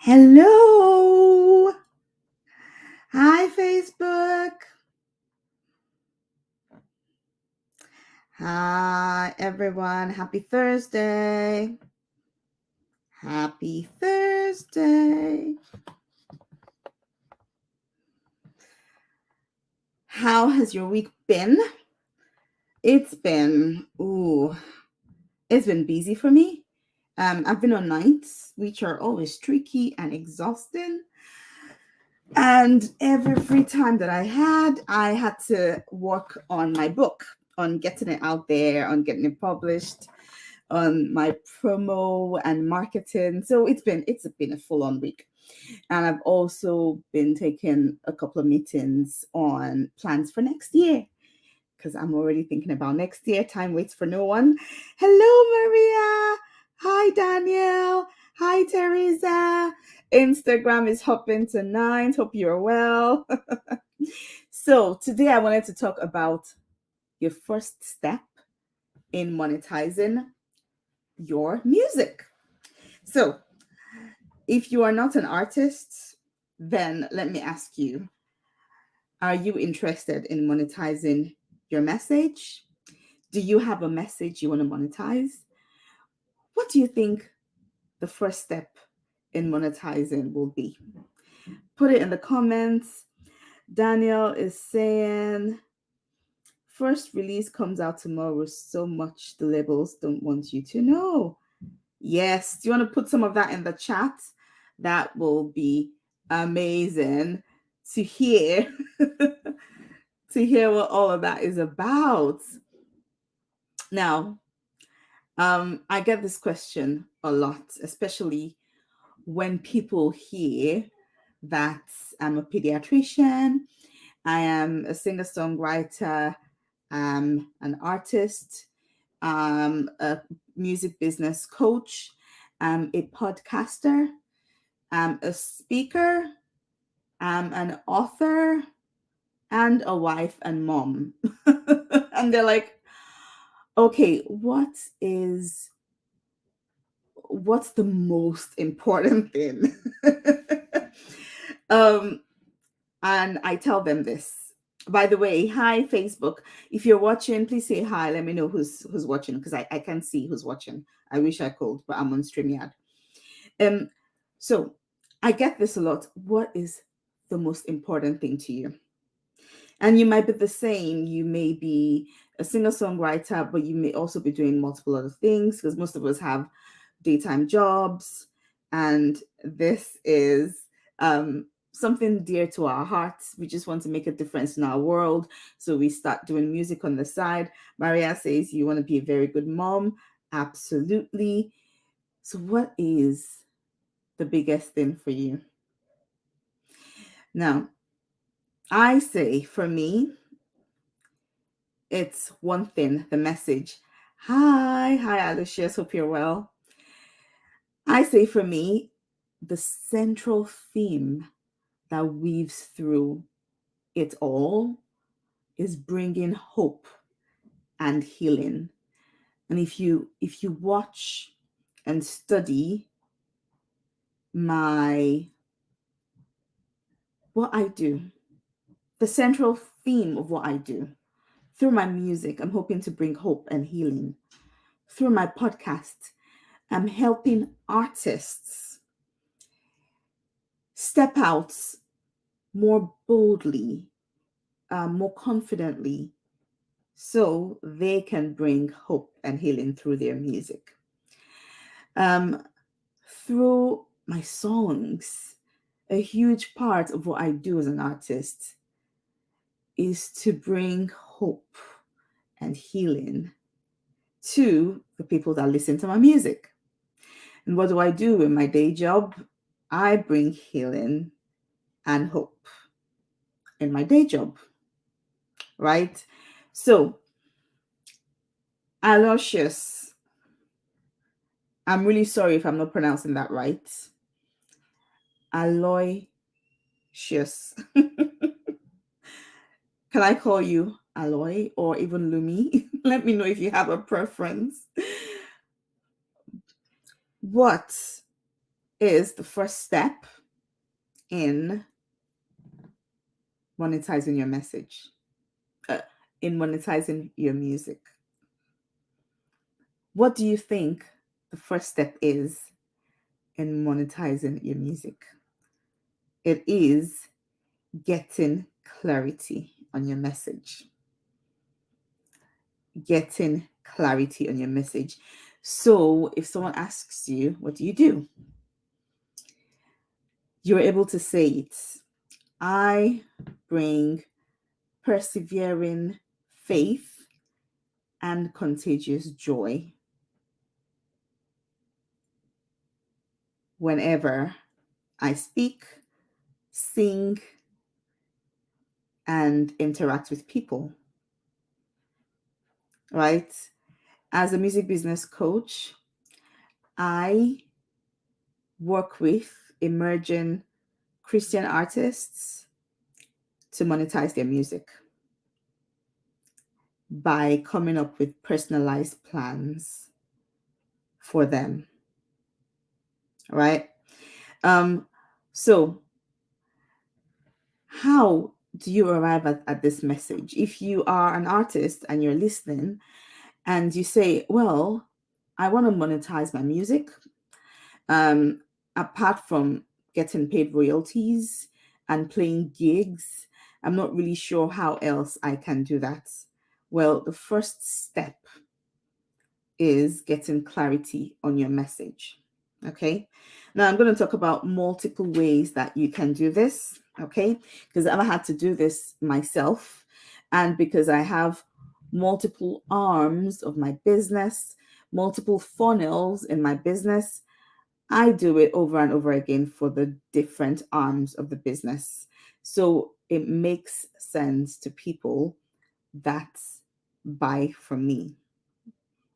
Hello. Hi, Facebook. Hi, everyone. Happy Thursday. Happy Thursday. How has your week been? It's been busy for me. I've been on nights, which are always tricky and exhausting. And every free time that I had to work on my book, on getting it out there, on getting it published, on my promo and marketing. So it's been a full-on week. And I've also been taking a couple of meetings on plans for next year because I'm already thinking about next year. Time waits for no one. Hello, Maria. Hi, Daniel. Hi, Teresa. Instagram is hopping tonight. Hope you're well. So today I wanted to talk about your first step in monetizing your music. So if you are not an artist, then let me ask you, are you interested in monetizing your message? Do you have a message you want to monetize? What do you think the first step in monetizing will be? Put it in the comments. Daniel is saying, first release comes out tomorrow, so much the labels don't want you to know. Yes. Do you want to put some of that in the chat? That will be amazing to hear. To hear what all of that is about. Now, I get this question a lot, especially when people hear that I'm a pediatrician, I am a singer-songwriter, an artist, a music business coach, a podcaster, a speaker, an author, and a wife and mom. And they're like, okay, what's the most important thing? um, and I tell them this. By the way, hi Facebook. If you're watching, please say hi. Let me know who's watching because I can't see who's watching. I wish I could, but I'm on StreamYard. So I get this a lot. What is the most important thing to you? And you might be the same. You may be a singer-songwriter, but you may also be doing multiple other things because most of us have daytime jobs. And this is something dear to our hearts. We just want to make a difference in our world. So we start doing music on the side. Maria says, you want to be a very good mom. Absolutely. So what is the biggest thing for you? Now, I say for me, it's one thing, the message. Hi, Aloysius, hope you're well. I say for me, the central theme that weaves through it all is bringing hope and healing. And if you watch and study what I do, the central theme of what I do, through my music, I'm hoping to bring hope and healing. Through my podcast, I'm helping artists step out more boldly, more confidently, so they can bring hope and healing through their music. Through my songs, a huge part of what I do as an artist is to bring hope and healing to the people that listen to my music. And what do I do in my day job? I bring healing and hope in my day job, right? So, Aloysius, I'm really sorry if I'm not pronouncing that right. Aloysius. Can I call you Aloy or even Lumi? Let me know if you have a preference. What is the first step in monetizing your message, uh, in monetizing your music. What do you think the first step is in monetizing your music? It is getting clarity on your message. Getting clarity on your message. So if someone asks you, what do? You're able to say it. I bring persevering faith and contagious joy whenever I speak, sing, and interact with people, right? As a music business coach, I work with emerging Christian artists to monetize their music by coming up with personalized plans for them, right? So how do you arrive at this message? If you are an artist and you're listening and you say, well, I want to monetize my music, apart from getting paid royalties and playing gigs, I'm not really sure how else I can do that. Well, the first step is getting clarity on your message. Okay. Now I'm going to talk about multiple ways that you can do this. Okay. Because I've had to do this myself. And because I have multiple arms of my business, multiple funnels in my business, I do it over and over again for the different arms of the business. So it makes sense to people that buy from me.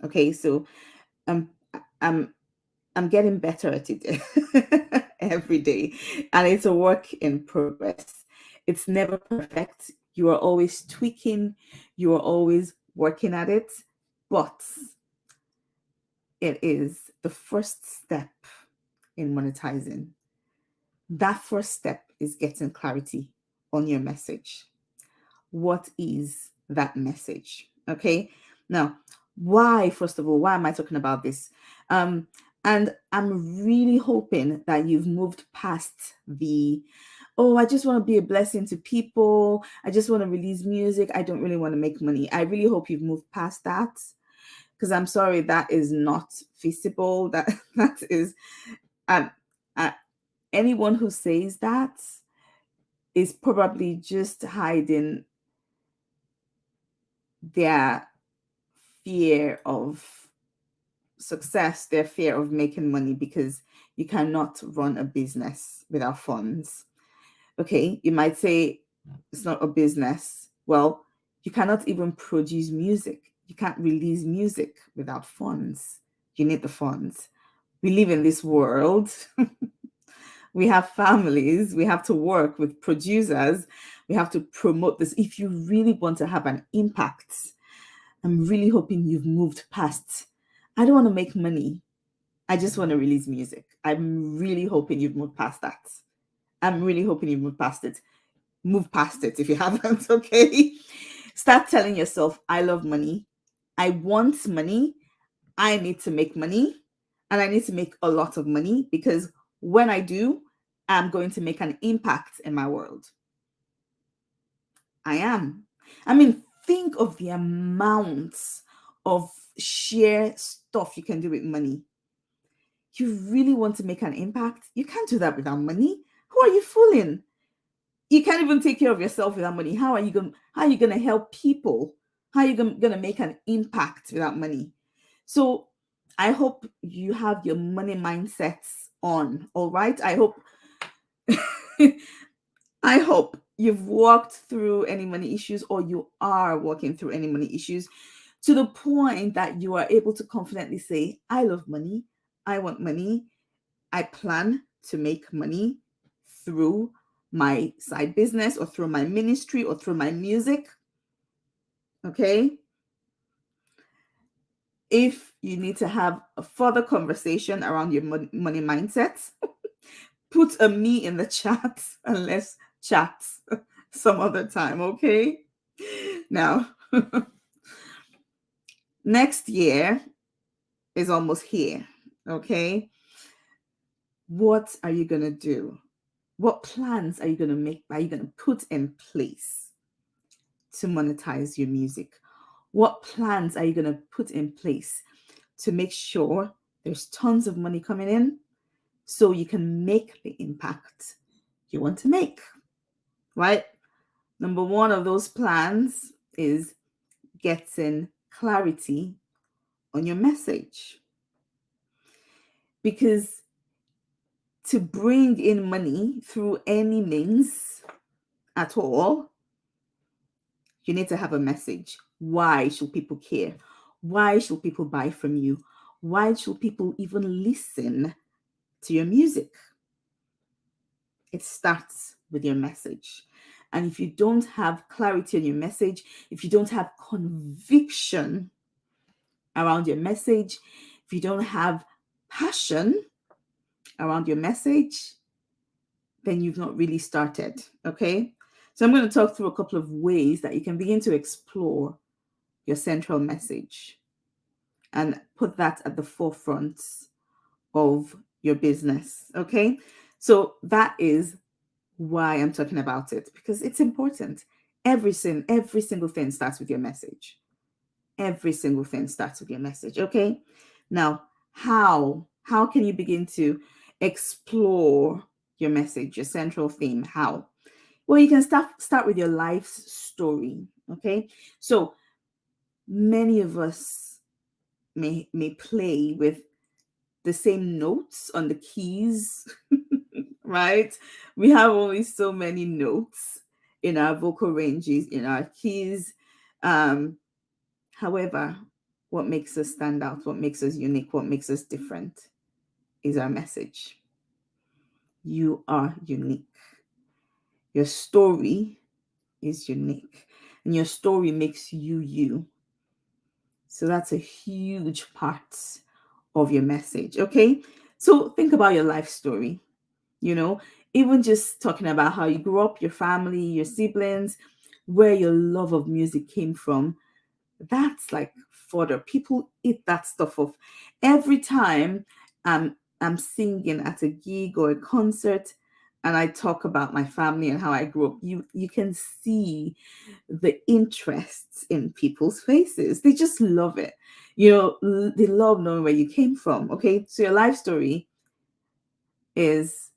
Okay. So um, I'm I'm getting better at it every day, and it's a work in progress. It's never perfect. You are always tweaking, you are always working at it, but it is the first step in monetizing. That first step is getting clarity on your message. What is that message? Okay. Now, why, first of all, why am I talking about this? And I'm really hoping that you've moved past the, oh, I just want to be a blessing to people. I just want to release music. I don't really want to make money. I really hope you've moved past that, because I'm sorry, that is not feasible. That is, um, uh, anyone who says that is probably just hiding their fear of success, their fear of making money, because you cannot run a business without funds. Okay, you might say it's not a business. Well, you cannot even produce music. You can't release music without funds. You need the funds. We live in this world. We have families. We have to work with producers. We have to promote this. If you really want to have an impact, I'm really hoping you've moved past, I don't want to make money. I just want to release music. I'm really hoping you've moved past that. I'm really hoping you've moved past it. Move past it if you haven't, okay? Start telling yourself, I love money. I want money. I need to make money. And I need to make a lot of money, because when I do, I'm going to make an impact in my world. I am. I mean, think of the amounts of sheer stuff you can do with money. You really want to make an impact? You can't do that without money. Who are you fooling? You can't even take care of yourself without money. How are you going to help people? How are you going to make an impact without money? So I hope you have your money mindsets on. All right. I hope you've walked through any money issues, or you are walking through any money issues, to the point that you are able to confidently say, I love money. I want money. I plan to make money through my side business, or through my ministry, or through my music. Okay. If you need to have a further conversation around your money mindset, put a me in the chat and let's chat some other time, okay? Now, next year is almost here, okay? What are you going to do? What plans are you going to make? Are you going to put in place to monetize your music? What plans are you going to put in place to make sure there's tons of money coming in so you can make the impact you want to make, right? Number one of those plans is getting clarity on your message. Because to bring in money through any means at all, you need to have a message. Why should people care? Why should people buy from you? Why should people even listen to your music? It starts with your message. And if you don't have clarity on your message, if you don't have conviction around your message, if you don't have passion around your message, then you've not really started. Okay. So I'm going to talk through a couple of ways that you can begin to explore your central message and put that at the forefront of your business. Okay. So that is why I'm talking about it, because it's important. Every single thing starts with your message. Every single thing starts with your message. Okay. Now, how can you begin to explore your message, your central theme? How? Well, you can start with your life's story. Okay. So many of us may play with the same notes on the keys, right? We have only so many notes in our vocal ranges, in our keys. However, what makes us stand out, what makes us unique, what makes us different is our message. You are unique. Your story is unique, and your story makes you you. So that's a huge part of your message. Okay. So think about your life story, you know, even just talking about how you grew up, your family, your siblings, where your love of music came from. That's like fodder. People eat that stuff up. Every time I'm singing at a gig or a concert and I talk about my family and how I grew up, you can see the interests in people's faces. They just love it. They love knowing where you came from. Okay. So your life story is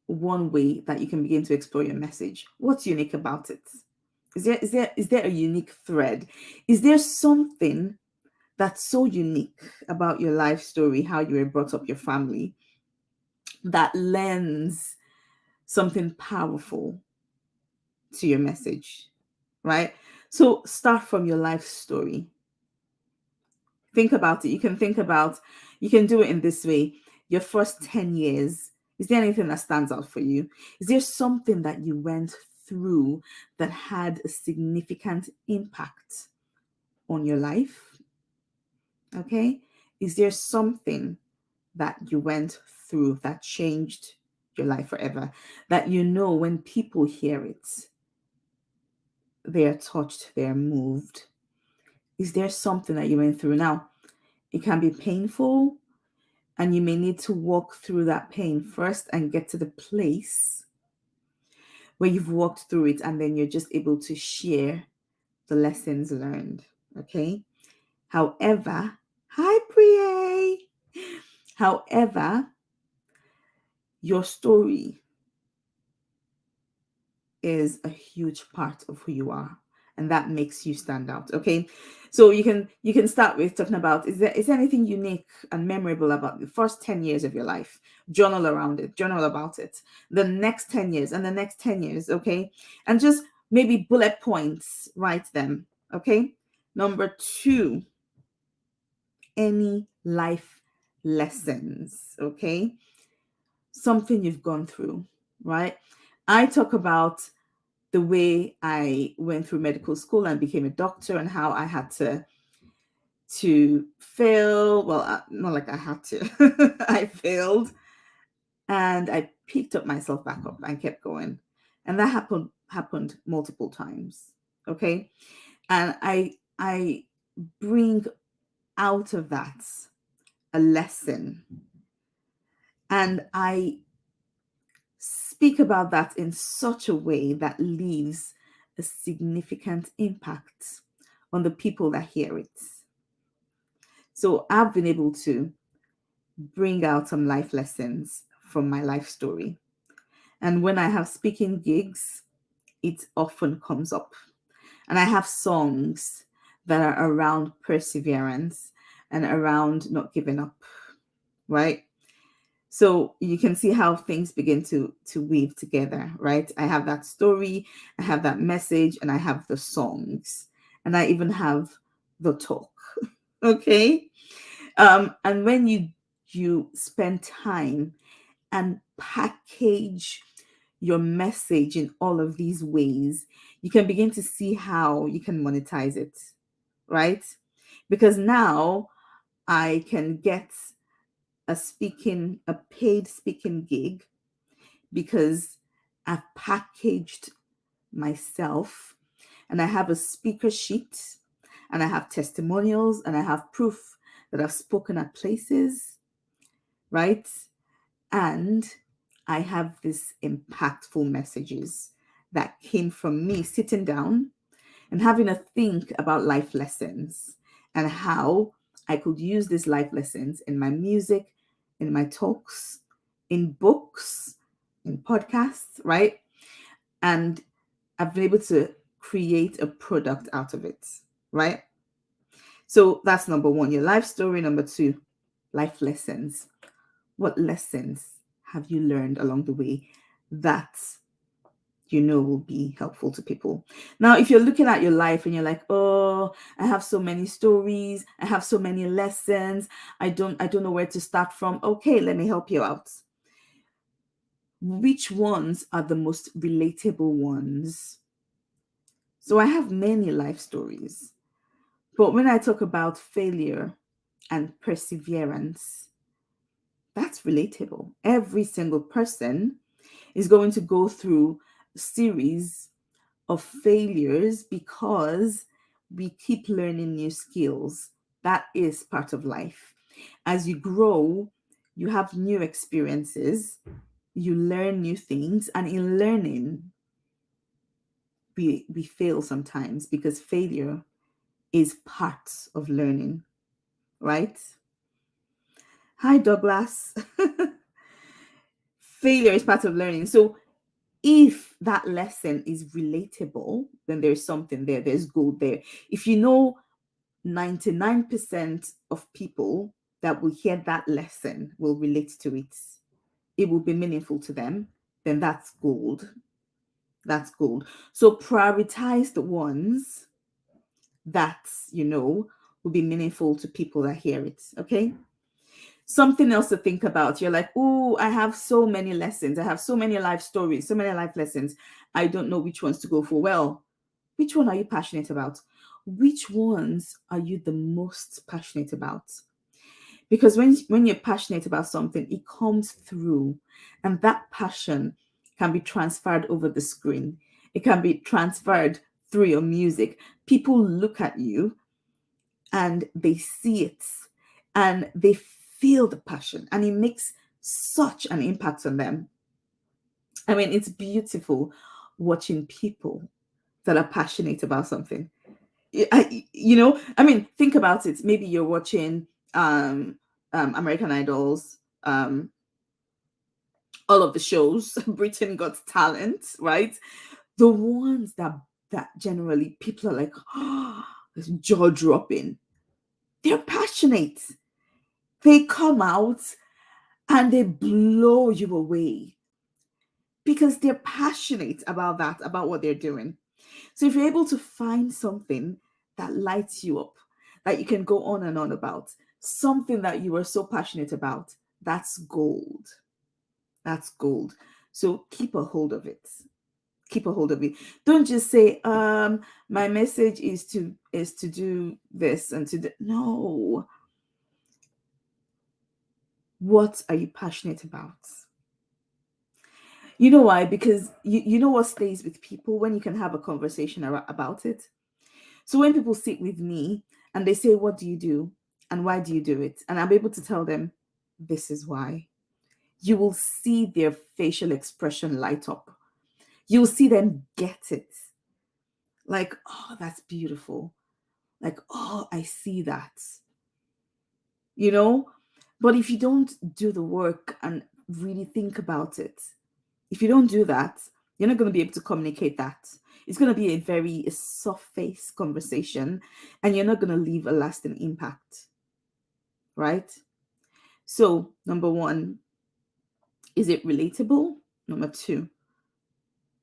one way that you can begin to explore your message. What's unique about it? Is there a unique thread? Is there something that's so unique about your life story, how you were brought up, your family, that lends something powerful to your message, right? So start from your life story. Think about it. You can do it in this way. Your first 10 years, is there anything that stands out for you? Is there something that you went through that had a significant impact on your life? Okay. Is there something that you went through that changed your life forever? That when people hear it, they are touched, they are moved. Is there something that you went through? Now, it can be painful, and you may need to walk through that pain first and get to the place where you've walked through it, and then you're just able to share the lessons learned. Okay. However, hi Priye. However, your story is a huge part of who you are, and that makes you stand out. Okay. So you can start with talking about, is there anything unique and memorable about the first 10 years of your life? Journal around it, journal about it, the next 10 years and the next 10 years. Okay. And just maybe bullet points, write them. Okay. Number 2, any life lessons. Okay. Something you've gone through, right? I talk about the way I went through medical school and became a doctor, and how I had to fail. Well, not like I had to. I failed, and I picked up myself back up and kept going. And that happened multiple times. Okay. And I bring out of that a lesson. And I speak about that in such a way that leaves a significant impact on the people that hear it. So I've been able to bring out some life lessons from my life story. And when I have speaking gigs, it often comes up. And I have songs that are around perseverance and around not giving up, right? So you can see how things begin to weave together, right? I have that story, I have that message, and I have the songs, and I even have the talk. Okay. And when you spend time and package your message in all of these ways, you can begin to see how you can monetize it, right? Because now I can get a paid speaking gig because I've packaged myself and I have a speaker sheet and I have testimonials and I have proof that I've spoken at places, right? And I have these impactful messages that came from me sitting down and having a think about life lessons and how I could use these life lessons in my music, in my talks, in books, in podcasts, right? And I've been able to create a product out of it, right? So that's number one, your life story. Number two, life lessons. What lessons have you learned along the way that you know will be helpful to people? Now, if you're looking at your life and you're like, oh, I have so many stories, I have so many lessons, I don't know where to start from. Okay, let me help you out. Which ones are the most relatable ones? So I have many life stories, but when I talk about failure and perseverance, that's relatable. Every single person is going to go through a series of failures because we keep learning new skills. That is part of life. As you grow, you have new experiences, you learn new things, and in learning, we fail sometimes because failure is part of learning, right? Hi, Douglas. Failure is part of learning. So if that lesson is relatable, then there's something there, there's gold there. If you know 99% of people that will hear that lesson will relate to it, it will be meaningful to them, then that's gold. That's gold. So prioritize the ones that will be meaningful to people that hear it. Okay. Something else to think about. You're like, oh, I have so many lessons. I have so many life stories, so many life lessons. I don't know which ones to go for. Well, which one are you passionate about? Which ones are you the most passionate about? Because when you're passionate about something, it comes through, and that passion can be transferred over the screen. It can be transferred through your music. People look at you and they see it and they feel the passion, and it makes such an impact on them. I mean, it's beautiful watching people that are passionate about something. I mean, think about it. Maybe you're watching American Idols, all of the shows, Britain Got Talent, right? The ones that generally people are like, oh, jaw dropping. They're passionate. They come out and they blow you away because they're passionate about that, about what they're doing. So if you're able to find something that lights you up, that you can go on and on about, something that you are so passionate about, that's gold. That's gold. So keep a hold of it. Keep a hold of it. Don't just say, my message is to do this and to do. No. What are you passionate about? You know why? Because you know what stays with people when you can have a conversation about it. So when people sit with me and they say, "What do you do? And why do you do it?" And I'm able to tell them, "This is why." You will see their facial expression light up. You'll see them get it. Like, "Oh, that's beautiful." Like, "Oh, I see that." You know? But if you don't do the work and really think about it, if you don't do that, you're not going to be able to communicate that. It's going to be a soft face conversation, and you're not going to leave a lasting impact, right? So, number one, is it relatable? Number two,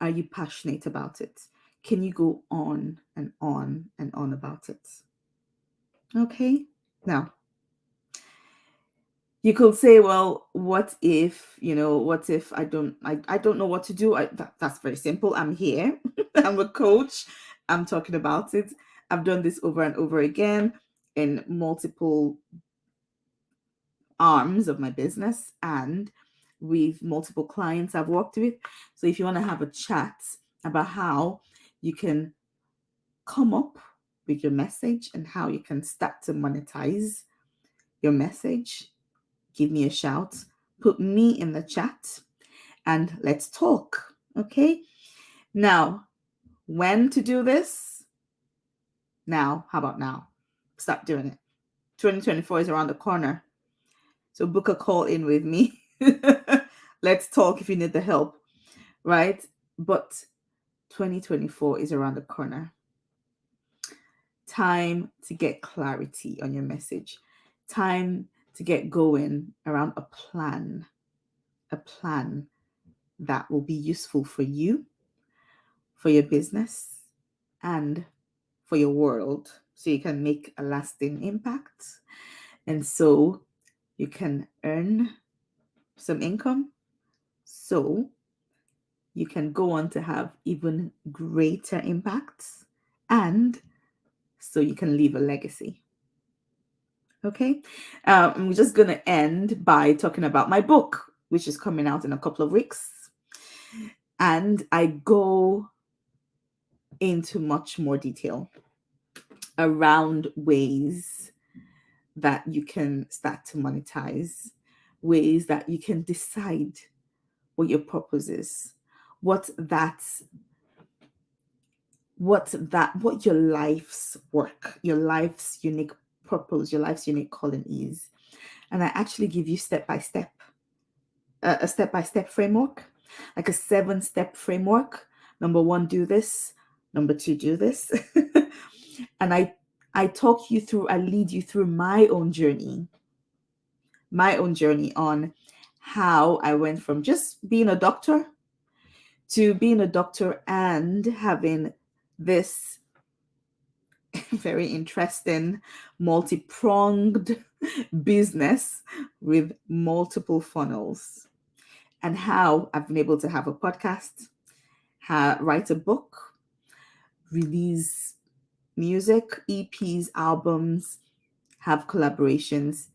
are you passionate about it? Can you go on and on and on about it? Okay. Now, you could say, well, what if I don't know what to do? That's very simple. I'm here. I'm a coach. I'm talking about it. I've done this over and over again in multiple arms of my business and with multiple clients I've worked with. So if you want to have a chat about how you can come up with your message and how you can start to monetize your message, give me a shout, put me in the chat, and let's talk. Okay. Now, when to do this? Now. How about now? Start doing it. 2024 is around the corner. So book a call in with me. Let's talk if you need the help, right? But 2024 is around the corner. Time to get clarity on your message. Time to get going around a plan that will be useful for you, for your business, and for your world. So you can make a lasting impact. And so you can earn some income. So you can go on to have even greater impacts. And so you can leave a legacy. Okay. I'm just going to end by talking about my book, which is coming out in a couple of weeks. And I go into much more detail around ways that you can start to monetize, ways that you can decide what your purpose is, what your life's work, your life's unique purpose, your life's unique calling is. And I actually give you a step-by-step framework, like a 7-step framework. Number one, do this. Number two, do this. And I lead you through my own journey on how I went from just being a doctor to being a doctor and having this very interesting, multi-pronged business with multiple funnels, and how I've been able to have a podcast, write a book, release music, EPs, albums, have collaborations,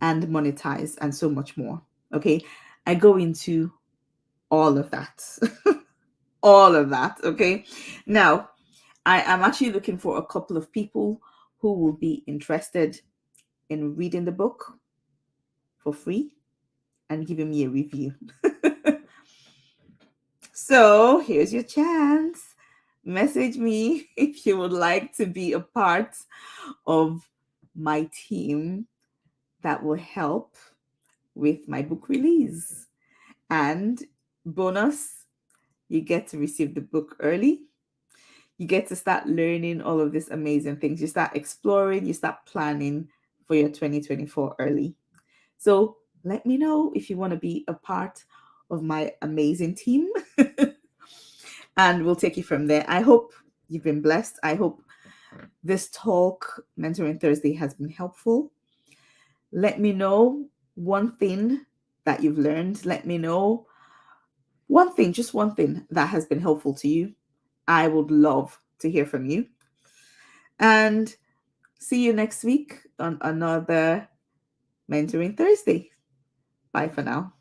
and monetize, and so much more. Okay. I go into all of that. All of that. Okay. Now, I am actually looking for a couple of people who will be interested in reading the book for free and giving me a review. So here's your chance. Message me if you would like to be a part of my team that will help with my book release. And bonus, you get to receive the book early. You get to start learning all of these amazing things. You start exploring, you start planning for your 2024 early. So let me know if you want to be a part of my amazing team. And we'll take it from there. I hope you've been blessed. I hope this talk, Mentoring Thursday, has been helpful. Let me know one thing that you've learned. Let me know just one thing that has been helpful to you. I would love to hear from you. And see you next week on another Mentoring Thursday. Bye for now.